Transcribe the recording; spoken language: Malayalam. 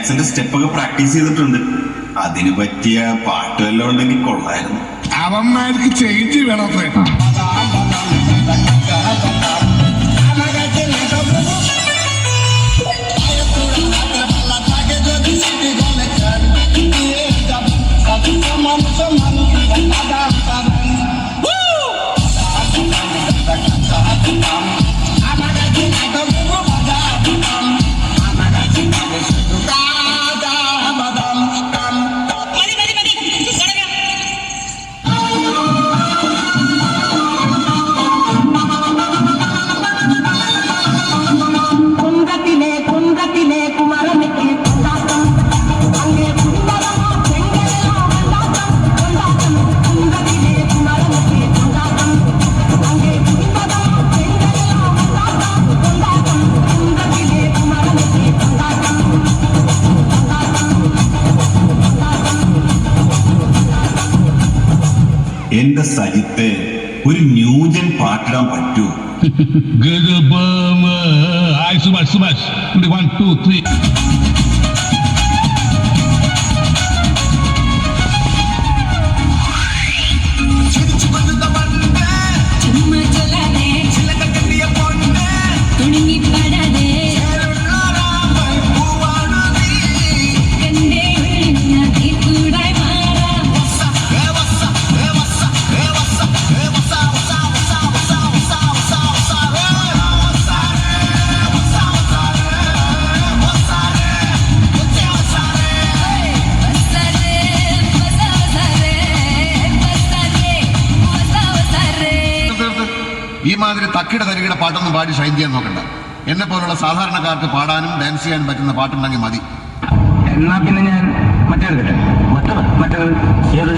ഡാൻസിന്റെ സ്റ്റെപ്പൊക്കെ പ്രാക്ടീസ് ചെയ്തിട്ടുണ്ട്. അതിന് പറ്റിയ പാട്ട് വല്ലതും ഉണ്ടെങ്കിൽ കൊള്ളായിരുന്നു. അവന്മാർക്ക് ചേഞ്ച് വേണം. എന്റെ സജിത്തെ ഒരു ന്യൂജൻ പാട്ടിടാൻ പറ്റുമോ? സുഭാഷ് 1 2 3 ഈ മാതിരി തക്കിട തരികിട പാട്ടൊന്നും പാടി ഷൈൻ ചെയ്യാൻ നോക്കണ്ട. എന്നെ പോലുള്ള സാധാരണക്കാർക്ക് പാടാനും ഡാൻസ് ചെയ്യാനും പറ്റുന്ന പാട്ടുണ്ടെങ്കിൽ മതി. എന്നാ പിന്നെ ഞാൻ മറ്റേത് ഏത്